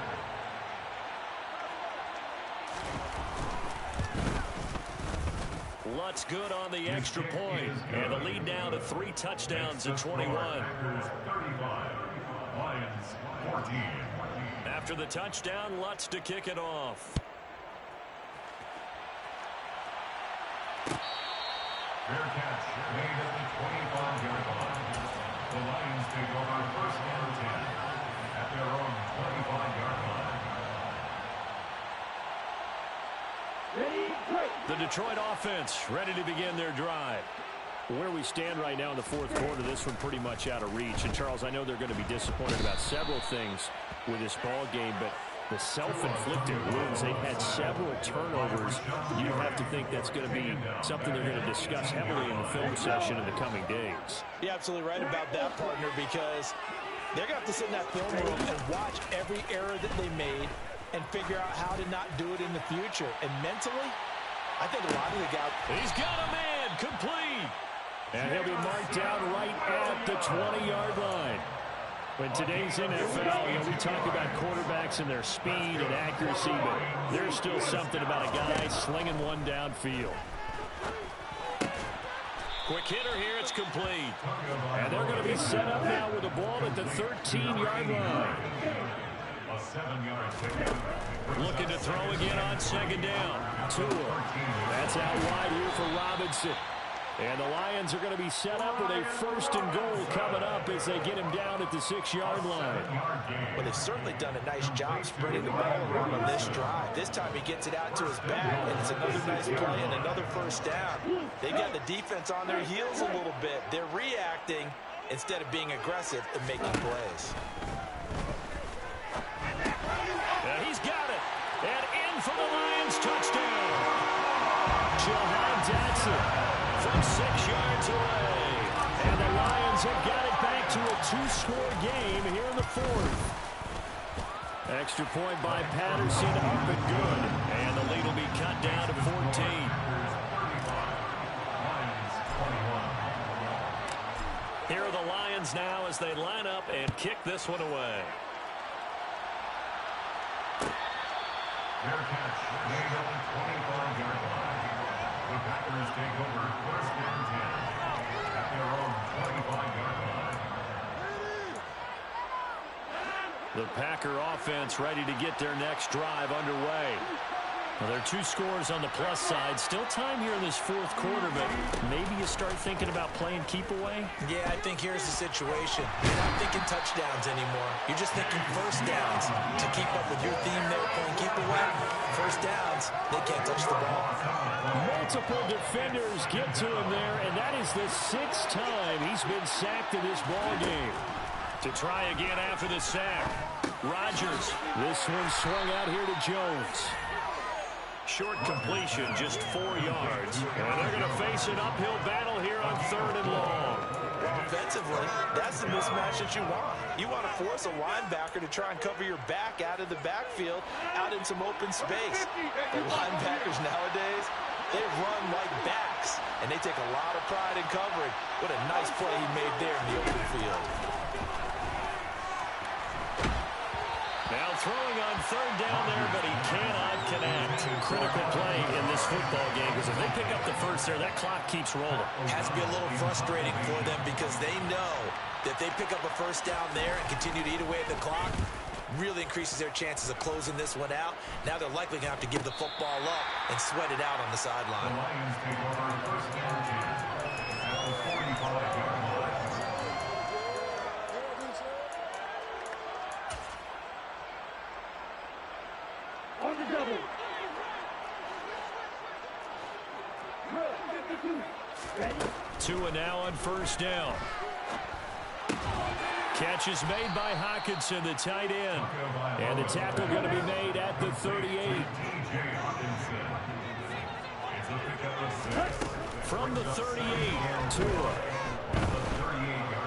Lutz good on the extra point. And the lead now to 3 touchdowns at 21. After the touchdown, Lutz to kick it off. Fair catch made at the 25-yard line. The Lions take over 1st and 10 at their own 25-yard line. The Detroit offense ready to begin their drive. Where we stand right now in the 4th quarter, this one pretty much out of reach. And, Charles, I know they're going to be disappointed about several things with this ball game, but the self-inflicted wounds, they've had several turnovers. You have to think that's going to be something they're going to discuss heavily in the film session in the coming days. You're absolutely right about that, partner, because they're going to have to sit in that film room and watch every error that they made and figure out how to not do it in the future. And mentally, I think a lot of the guys... He's got a man, complete. And he'll be marked down right at the 20-yard line. In today's NFL, we talk about quarterbacks and their speed and accuracy, but there's still something about a guy slinging one downfield. Quick hitter here, it's complete. And they're going to be set up now with the ball at the 13-yard line. A 7-yard pickup. Looking to throw again on second down. Tua. That's out wide here for Robinson. And the Lions are going to be set up with a 1st and goal coming up as they get him down at the 6-yard line. But they've certainly done a nice job spreading the ball around on this drive. This time he gets it out to his back, and it's another nice play and another 1st down. They've got the defense on their heels a little bit. They're reacting instead of being aggressive and making plays. And he's got it. And in for the Lions touchdown. Jahan Dotson from 6 yards away. And the Lions have got it back to a 2-score game here in the 4th. Extra point by Patterson, up and good. And the lead will be cut down to 14. Here are the Lions now as they line up and kick this one away. Their catch made on the 25-yard line. The Packers take over 1st and 10 at their own 25-yard line. The Packer offense ready to get their next drive underway. Well, there are 2 scores on the plus side. Still time here in this 4th quarter, but maybe you start thinking about playing keep away? Yeah, I think here's the situation. You're not thinking touchdowns anymore. You're just thinking 1st downs. To keep up with your theme there, playing keep away, 1st downs, they can't touch the ball. Multiple defenders get to him there, and that is the 6th time he's been sacked in this ball game. To try again after the sack, Rodgers. This one swung out here to Jones. Short completion, just 4 yards. And they're going to face an uphill battle here on 3rd and long. Offensively, that's the mismatch that you want. You want to force a linebacker to try and cover your back out of the backfield, out in some open space. The linebackers nowadays, they run like backs, and they take a lot of pride in covering. What a nice play he made there in the open field. Now throwing on 3rd down there, but he cannot connect. Critical play in this football game, because if they pick up the 1st there, that clock keeps rolling. Has to be a little frustrating for them because they know that they pick up a 1st down there and continue to eat away at the clock, really increases their chances of closing this one out. Now they're likely going to have to give the football up and sweat it out on the sideline. The Lions take over 1st and 10 at the 45-yard line. On the double. Tua now on 1st down. Catch is made by Hockenson, the tight end. And the tackle going to be made at the 38. From the 38, Tua.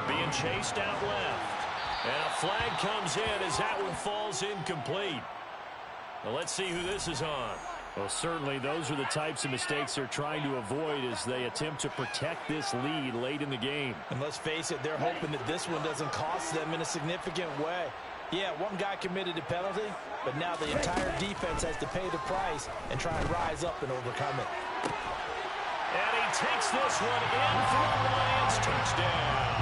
Being chased out left. And a flag comes in as that one falls incomplete. Well, let's see who this is on. Well, certainly those are the types of mistakes they're trying to avoid as they attempt to protect this lead late in the game. And let's face it, they're hoping that this one doesn't cost them in a significant way. Yeah, one guy committed a penalty, but now the entire defense has to pay the price and try and rise up and overcome it. And he takes this one in for the Lions touchdown.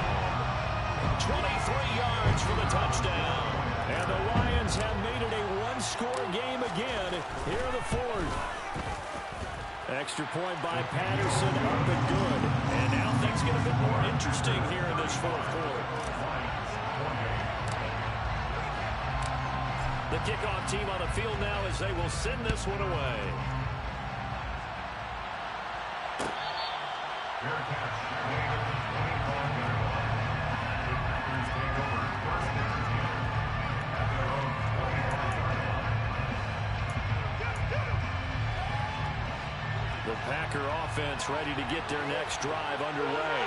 23 yards for the touchdown. And the Lions have made it a one-score game again here in the 4th. Extra point by Patterson, up and good. And now things get a bit more interesting here in this 4th quarter. The kickoff team on the field now as they will send this one away. Fair catch made at the 25-yard line. The Packers take over 1st and 10 at their own 25-yard line. The Packer offense ready to get their next drive underway.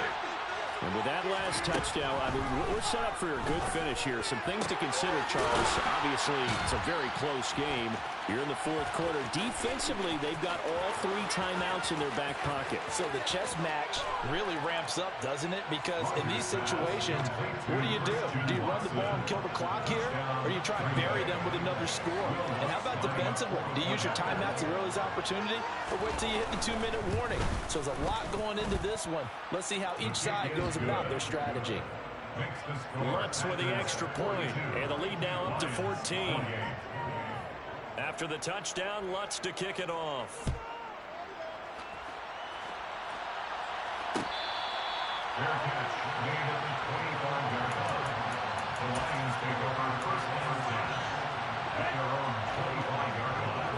And with that last touchdown, I mean, we're set up for a good finish here. Some things to consider, Charles. Obviously, it's a very close game. Here in the fourth quarter, defensively, they've got all 3 timeouts in their back pocket. So the chess match really ramps up, doesn't it? Because in these situations, what do? Do you run the ball and kill the clock here? Or you try and bury them with another score? And how about defensively? Do you use your timeouts to realize opportunity? Or wait till you hit the 2-minute warning? So there's a lot going into this one. Let's see how each side goes about their strategy. Lutz with the extra point, and the lead now up to 14. After the touchdown, Lutz to kick it off. Fair catch made at the 25-yard line. The Lions take over first and 10 at their own 25-yard line.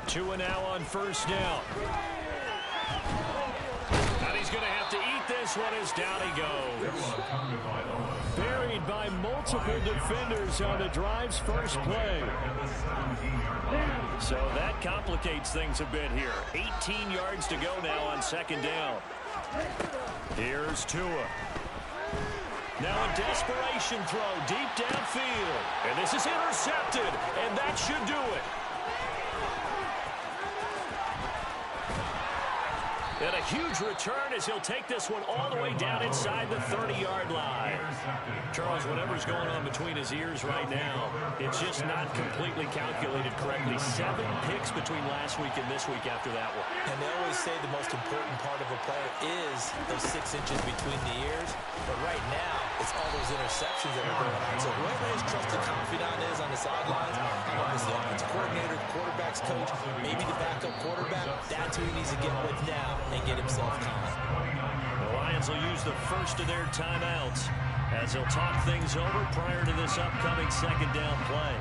Tua now on first down. And he's going to have to eat this one as down he goes. Buried by multiple defenders on the drive's first play. So that complicates things a bit here. 18 yards to go now on second down. Here's Tua. Now a desperation throw deep downfield. And this is intercepted. And that should do it. And a huge return as he'll take this one all the way down inside the 30-yard line. Charles, whatever's going on between his ears right now, it's just not completely calculated correctly. 7 picks between last week and this week after that one. And they always say the most important part of a player is those 6 inches between the ears. But right now, it's all those interceptions that are going on. So whoever his trusted confidant is on the sidelines, I don't know if it's the offensive coordinator, the quarterback's coach, maybe the backup quarterback, that's who he needs to get with now and get himself calm. The Lions will use the first of their timeouts as they'll talk things over prior to this upcoming second down play.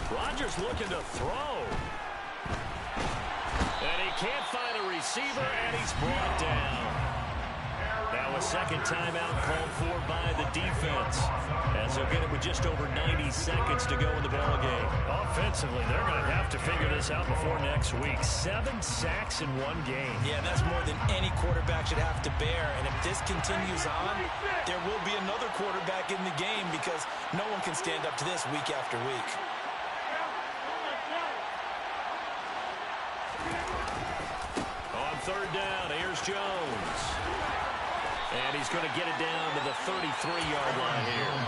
26. Rodgers looking to throw. And he can't find a receiver, and he's brought down. Now a second timeout called for by the defense, as they'll get it with just over 90 seconds to go in the ballgame. Offensively, they're going to have to figure this out before next week. 7 sacks in one game. Yeah, that's more than any quarterback should have to bear. And if this continues on, there will be another quarterback in the game because no one can stand up to this week after week. On third down, here's Jones. And he's going to get it down to the 33-yard line here.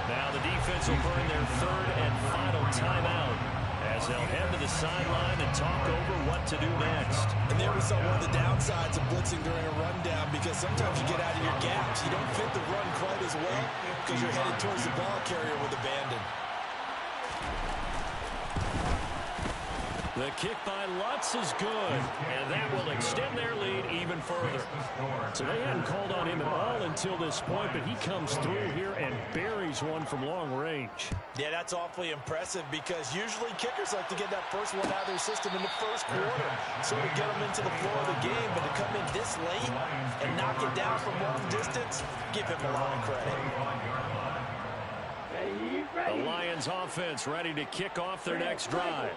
Now the defense will burn their third and final timeout as they'll head to the sideline and talk over what to do next. And there we saw one of the downsides of blitzing during a rundown because sometimes you get out of your gaps. You don't fit the run quite as well because you're headed towards the ball carrier with abandon. The kick by Lutz is good, and that will extend their lead even further. So they hadn't called on him at all until this point, but he comes through here and buries one from long range. Yeah, that's awfully impressive because usually kickers like to get that first one out of their system in the first quarter, sort of get them into the flow of the game, but to come in this late and knock it down from long distance, give him a lot of credit. The Lions offense ready to kick off their next drive.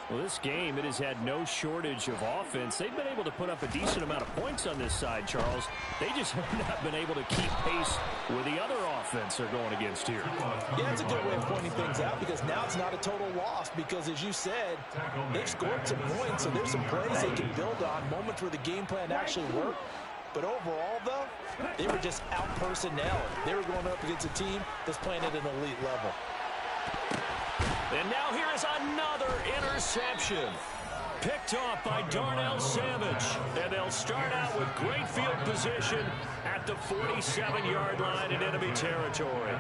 Well, this game, it has had no shortage of offense. They've been able to put up a decent amount of points on this side, Charles. They just have not been able to keep pace with the other offense they're going against here. Yeah, that's a good way of pointing things out because now it's not a total loss because, as you said, they've scored some points, so there's some plays they can build on, moments where the game plan actually worked. But overall, though, they were just out-personnel. They were going up against a team that's playing at an elite level. And now here is another interception. Picked off by Darnell Savage. And they'll start out with great field position at the 47-yard line in enemy territory.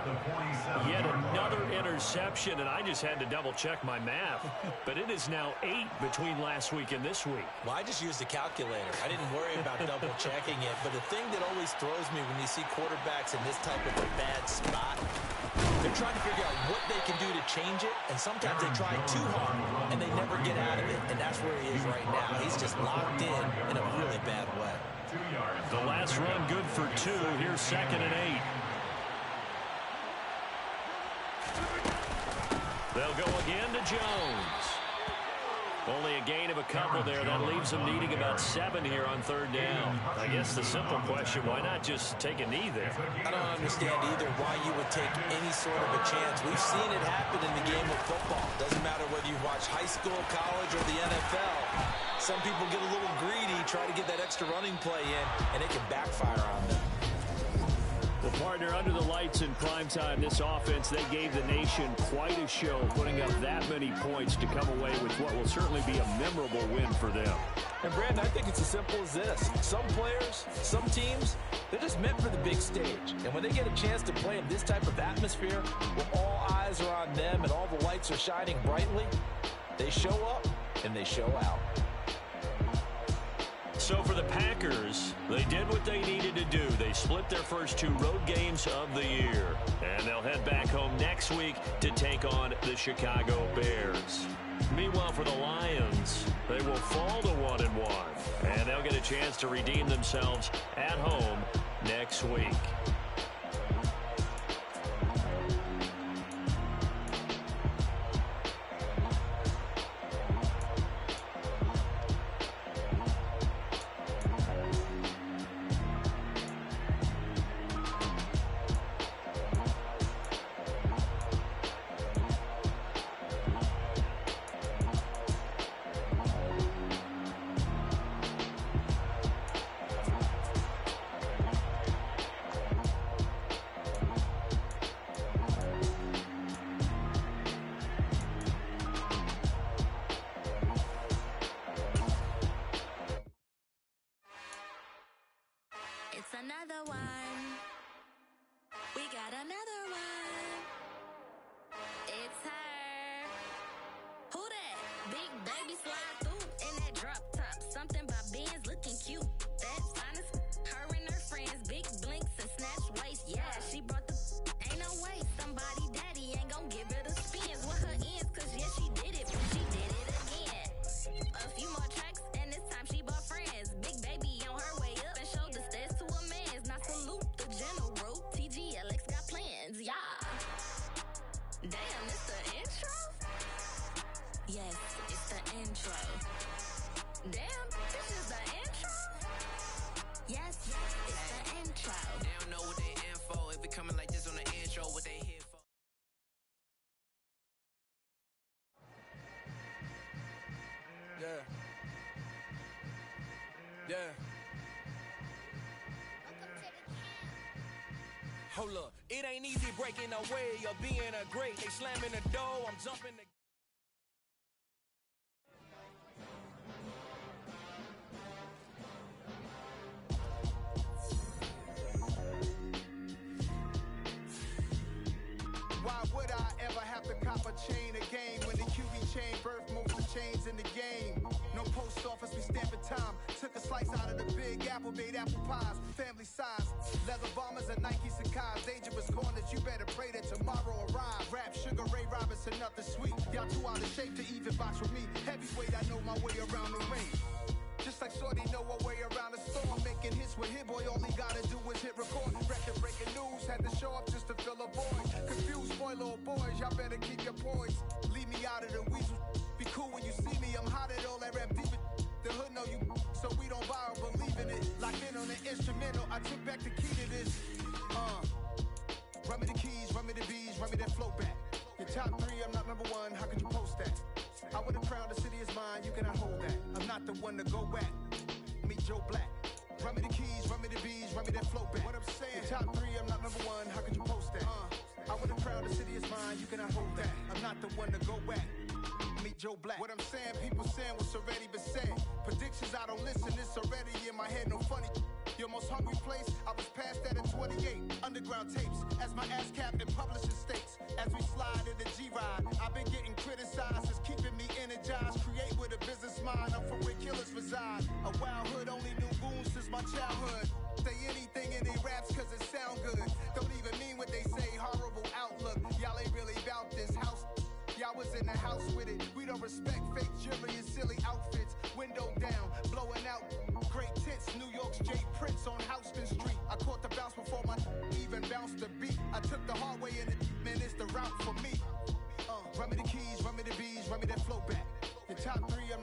Yet another interception, and I just had to double-check my math. But it is now 8 between last week and this week. Well, I just used the calculator. I didn't worry about double-checking it. But the thing that always throws me when you see quarterbacks in this type of a bad spot, they're trying to figure out what they can do to change it, and sometimes they try too hard, and they never get out of it, and that's where he is right now. He's just locked in a really bad way. The last run good for 2. Here's 2nd and 8. They'll go again to Jones. Only a gain of a couple there. That leaves them needing about 7 here on 3rd down. I guess the simple question, why not just take a knee there? I don't understand either why you would take any sort of a chance. We've seen it happen in the game of football. Doesn't matter whether you watch high school, college, or the NFL. Some people get a little greedy, try to get that extra running play in, and it can backfire on them. Well, partner, under the lights in primetime, this offense, they gave the nation quite a show, putting up that many points to come away with what will certainly be a memorable win for them. And, Brandon, I think it's as simple as this. Some players, some teams, they're just meant for the big stage. And when they get a chance to play in this type of atmosphere, where all eyes are on them and all the lights are shining brightly, they show up and they show out. So for the Packers, they did what they needed to do. They split their first 2 road games of the year. And they'll head back home next week to take on the Chicago Bears. Meanwhile, for the Lions, they will fall to 1-1. And they'll get a chance to redeem themselves at home next week. Another one. We got another one. It's her. Who that? Big baby slide through in that drop top. Something by Benz looking cute. That's honest. Her and her friends, big blinks and snatch waist. Yeah, she brought the. Ain't no way somebody daddy ain't gon' give her the spins with her ends. Cause yeah, she did it, but she did it again. A few more tracks and this time she bought friends. Big baby on her way up and showed the stairs to a man's. Now salute the general. TGLX got plans, yeah. Damn, it's the intro? Yes, it's the intro. Damn, this is the intro? Yes, it's the intro. They don't know what they in for. If it coming like this on the intro, what they here for? Yeah. Yeah. Hold up, it ain't easy breaking away or being a great. They slamming the door, I'm jumping the. Why would I ever have to cop a chain again when the QB chain birth most of the chains in the game? No post office, we stamping time. Took a slice out of the big apple, made apple pies, family size. Leather bombers and Nike Sacai's. Dangerous corners, you better pray that tomorrow arrive. Rap, Sugar Ray Robinson, nothing sweet. Y'all too out of shape to even box with me. Heavyweight, I know my way around the ring. Just like Shorty know her way around the storm. Making hits with Hit Boy, all he gotta do is hit record. Record breaking news, had to show up just to fill a void. Confused boy, little boys, y'all better keep your poise. Leave me out of the weasel. Be cool when you see me, I'm hot at all that rap deep. The hood know you, so we don't buy or believe in it. Locked in on the instrumental, I took back the key to this. Run me the keys, run me the bees, run me that flow back. Your top 3, I'm not number 1, how could you post that? I would have crowned the city is mine, you cannot hold that. I'm not the one to go back. Meet Joe Black. Run me the keys, run me the bees, run me that flow back. What I'm saying, your top 3, I'm not number 1, how could you post that? I would have crowned the city is mine, you cannot hold that. I'm not the one to go back. Meet Joe Black. What I'm saying, people saying what's already been said. Predictions, I don't listen, it's already in my head, no funny. Your most hungry place, I was past that at 28. Underground tapes, as my ass cap in publishing states. As we slide in the G-Ride, I've been getting criticized, it's keeping me energized. Create with a business mind, I'm from where killers reside. A wild hood, only knew goons since my childhood. Say anything in they raps cause it sound good. Don't even mean what they say, horrible outlook. Y'all ain't really about this house. Y'all was in the house with it. We don't respect fake jewelry and silly outfits. Window down, blowing out great tits. New York's J. Prince on Houston Street. I caught the bounce before my even bounced the beat. I took the hard way in it, man, it's the route for me. Run me the keys, run me the bees, run me that flow back. Your top 3, I'm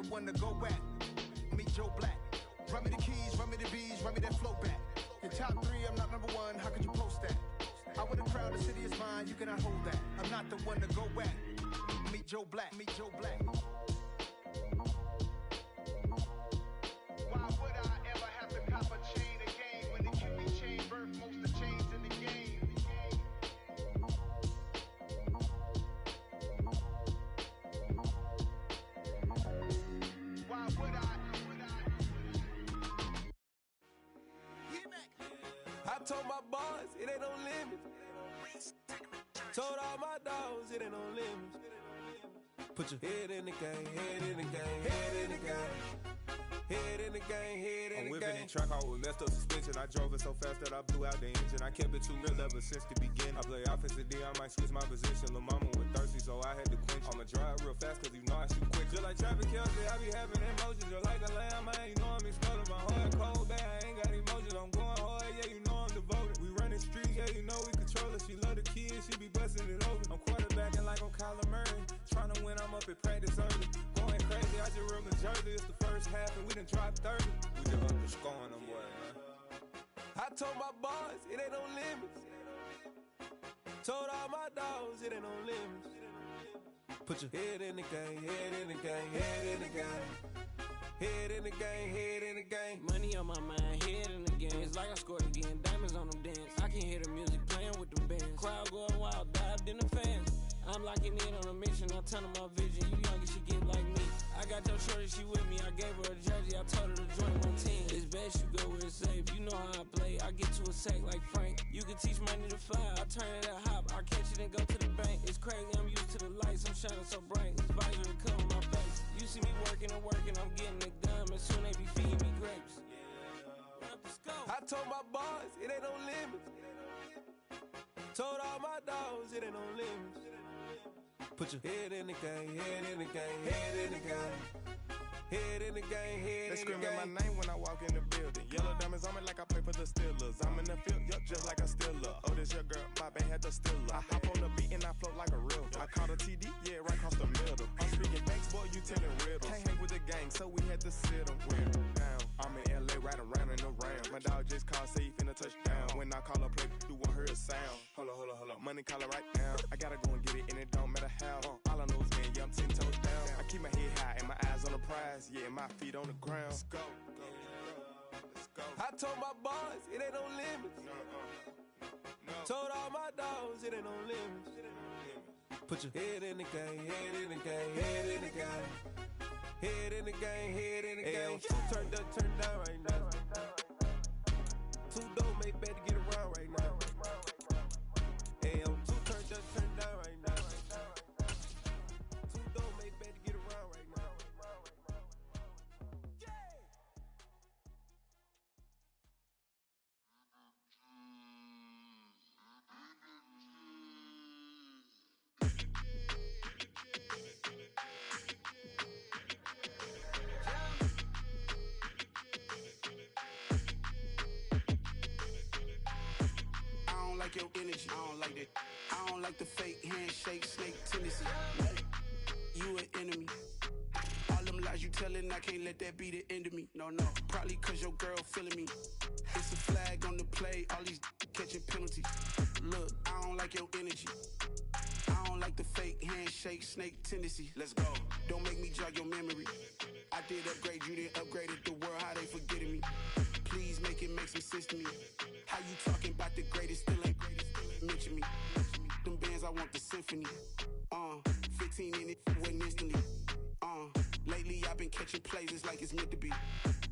the one to go back. Meet Joe Black. Run me the keys, run me the bees, run me that flow back. Your top 3, I'm not number 1, how could you post that? I would have crowd, the city is mine, you cannot hold that. I'm not the one to go back. Meet Joe Black, meet Joe Black. Why would I ever have to cop a chain again when the QB chain birth most of the chains in the game? Why would I? I told my boys it ain't no limits. Told all my dogs it ain't no limits. Put your head in the game, head in the game, head in the game. Head in the game, head in the game. I'm whipping and track out with messed up suspension. I drove it so fast that I blew out the engine. I kept it too real ever since the beginning. I play offensive D, I might switch my position. Lil' mama was thirsty, so I had to quench. I'ma drive real fast cause you know I shoot quick. Just like Travis Kelce, I be having emotions. Just like a lamb, man, you know I'm exploding. My heart cold, bad, I ain't got emotions. I'm going hard, yeah, you know I'm devoted. We running streets, yeah, you know we control it. She love the kids, she be busting it over. I'm quarterbacking like I'm Kyler Murray. Trying to win, I'm up at practice early. Going crazy, I just real Jersey. It's the first half and we done dropped 30. We just underscoring them, boy, man. I told my boys it ain't no limits. Told all my dogs it ain't no limits. Put your head in the game, head in the game, head in the game. Head in the game, head in the game. Money on my mind, head in the game. It's like I scored again, diamonds on them dance. I can hear the music playing with the bands. Crowd going wild, dived in the fans. I'm locking in on a mission, I turn on my vision. You young and she get like me. I got your shorty, she with me. I gave her a jersey, I told her to join my team. It's best you go where it's safe. You know how I play. I get to a sack like Frank. You can teach money to fly. I turn it at hop. I catch it and go to the bank. It's crazy, I'm used to the lights. I'm shining so bright. This visor to cover my face. You see me working and working. I'm getting it done. And soon they be feeding me grapes. I told my boys it ain't no limits. Told all my dogs it ain't no limits. Put your head in the game, head in the game, head in the game. Head in the game, head in the game. They screaming my name when I walk in the building. Yellow diamonds on me like I play for the Steelers. I'm in the field, yup, just like a Steeler. Oh, this your girl, my band had the Steeler. I hop on the beat and I float like a real. I caught a TD, yeah, right across the middle. I'm speaking banks, boy, you telling riddles. Can't hang with the gang, so we had to sit them down. I'm in LA, riding around and around. My dog just called, say he finna touchdown. When I call a play, you won't hear a sound. Hold up, money caller right now. I gotta go and get it, and it don't matter how. All I know is, man, yeah, I'm 10 toes down. I keep my head high and my eyes on the prize. Yeah, my feet on the ground. Let's go. Let's go. I told my boys it ain't no limits. No. Told all my dogs it ain't no limits. Put your head in the game, head in the game, head in the game. Head in the game, head in the game. Turned up, turned down right now. Two dope made better get around right now. Hey, I'm two turned up, turned down right now. Two dope made better get around right now. Like your energy, I don't like that. I don't like the fake handshake, snake tendency. You an enemy. All them lies you telling, I can't let that be the end of me. No, probably cause your girl feeling me. It's a flag on the play, all these catching penalties. Look, I don't like your energy. I don't like the fake handshake, snake tendency. Let's go. Don't make me jog your memory. I did upgrade, you didn't upgrade it. The world, how they forgetting me. Please make it make some sense to me. How you talking about the greatest, still ain't mention me. Them bands, I want the symphony. 15 in it, went instantly. Lately I've been catching plays, it's like it's meant to be.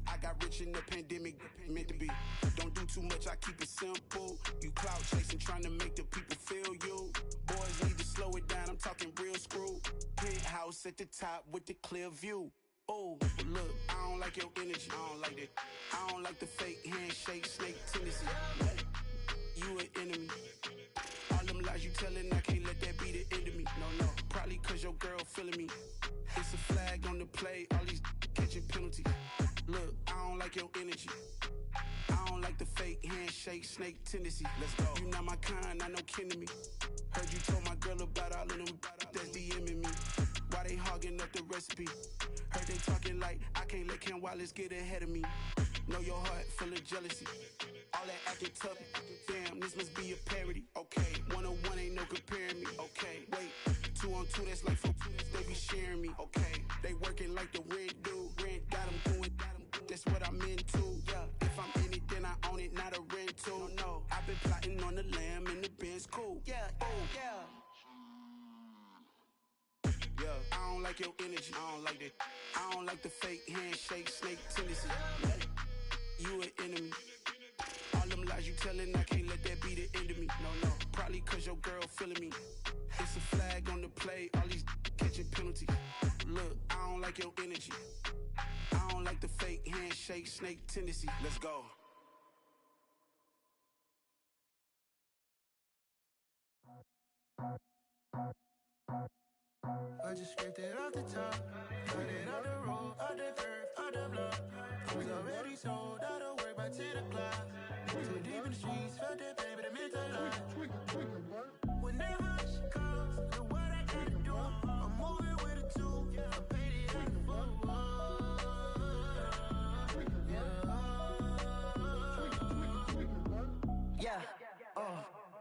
I got rich in the pandemic, meant to be. Don't do too much, I keep it simple. You clout chasing, trying to make the people feel you. Boys need to slow it down, I'm talking real screw. Penthouse at the top with the clear view. Oh, look, I don't like your energy. I don't like that. I don't like the fake handshake, snake tendency. You an enemy. All them lies you telling, I can't let that be the end of me. No, probably cause your girl feeling me. It's a flag on the play, all these catching penalties. Look, I don't like your energy. I don't like the fake handshake, snake tendency. Let's go. You not my kind, not no kin to me. Heard you told my girl about all of them that's DMing me. Why they hogging up the recipe? Heard they talking like I can't let Ken Wallace get ahead of me. Know your heart full of jealousy. All that acting tough. Damn, this must be a parody. Okay, 1-on-1 ain't no comparing me. Okay, wait, 2-on-2 that's like 4. They be sharing me. Okay, they working like the rent do. Rent got them doing. That's what I'm into. Yeah, if I'm in it, then I own it, not a rental. No, I've been plotting on the lamb and the Benz cool. Yeah, yeah. Yeah, I don't like your energy. I don't like that. I don't like the fake handshake, snake tendency. Yeah. You an enemy. All them lies you telling, I can't let that be the end of me. No, probably cause your girl feeling me. It's a flag on the play, all these catching penalties. Look, I don't like your energy. I don't like the fake handshake, snake tendency. Let's go. I just scraped it off the top, cut it off the road, off the curve, off the block. I was already sold out of work by 10 o'clock. Too deep in the streets, felt that pain, but it meant a lot. Whenever she calls, know what I gotta do. I'm moving with a two, I paid it out the full. Yeah,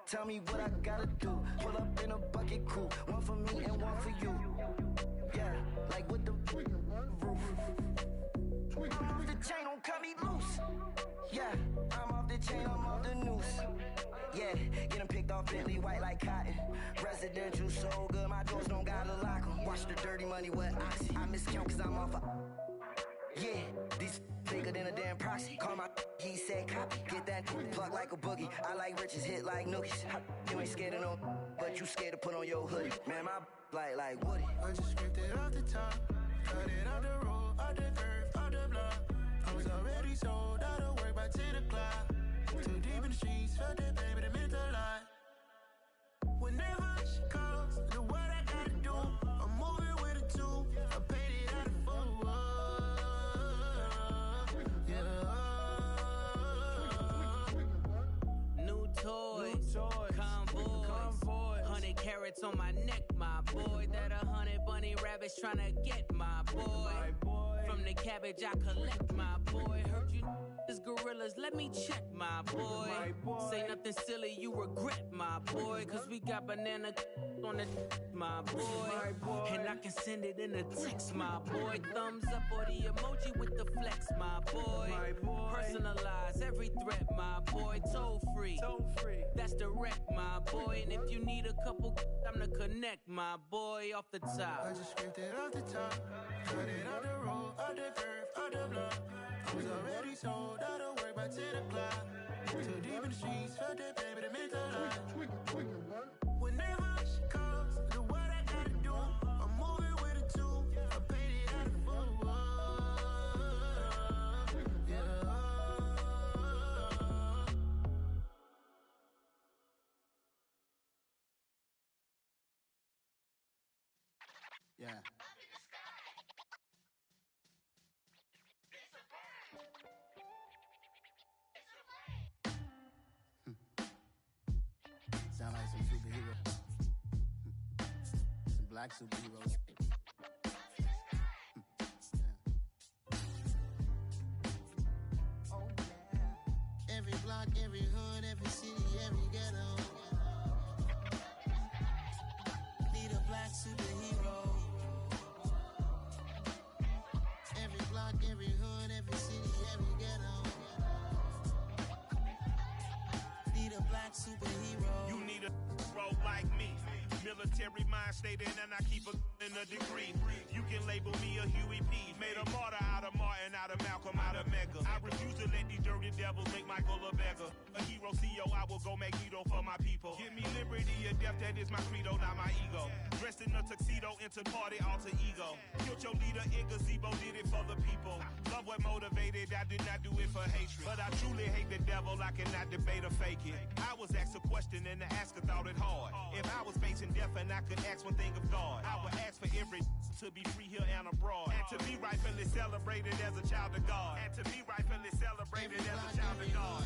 tell me what I gotta do. Pull up in a bucket crew, one for me and one for you. Yeah, like with the roof. I'm off the chain, don't cut me loose. Yeah, I'm off the chain, I'm off the noose. Yeah, getting picked off Bentley white like cotton. Residential so good, my doors don't gotta lock 'em. Watch the dirty money with oxy. I miscount cause I'm off a... Yeah, these bigger than a damn proxy. Call my he said copy. Get that plug like a boogie. I like riches, hit like nookies. You ain't scared of no, but you scared to put on your hoodie. Man, my like Woody. I just scraped it off the top, cut it off the road, off the curve, off the block. I was already sold out of work by 10 o'clock. Too deep in the streets, felt that pain, but it meant a lot. Whenever she calls, know what I gotta do. I'm moving with a two, I paid it out of full. New toys, convoy, 100 carats on my neck, my boy. That 100 bunny rabbits tryna get my boy. From the cabbage I collect, my boy. Heard you is gorillas, let me check, my boy. Say nothing silly, you regret, my boy. Cause we got banana on the my boy. And I can send it in a text, my boy. Thumbs up or the emoji with the flex, my boy. Personalize every threat, my boy. Toll free, that's direct, my boy. And if you need a couple, I'm the connect, my boy. Off the top, I just scraped it off the top, cut it off the road, off the curve, off the block. I was already sold out of work by 10 o'clock. Too deep in the streets, felt that pain, but it meant a lot. Whenever she calls, know what I gotta do. I'm moving with a two, I paid it out of full. Yeah. Sound like some superheroes. Some black superheroes. Oh, yeah. Every block, every hood, every city, every ghetto. Need a black superhero. Every block, every hood, every city, every ghetto. Need a black superhero. You need a role like me. Military mind stated, and I keep in a degree. You can label me a Huey P. Made a martyr out of Martin, out of Malcolm, out of Mega. I refuse to let these dirty devils make Michael a beggar. A hero CEO, I will go Magneto for my people. Give me liberty or death, that is my credo, not my ego. Dressed in a tuxedo, entered party, alter ego. Killed your leader in gazebo, did it for the people. Love what motivated, I did not do it for hatred. But I truly hate the devil, I cannot debate or fake it. I was asked a question and the asker thought it hard. If I was facing death and I could ask one thing of God, I would ask for every to be free here and abroad. And to be rightfully celebrated as a child of God. And to be rightfully celebrated as a child of God.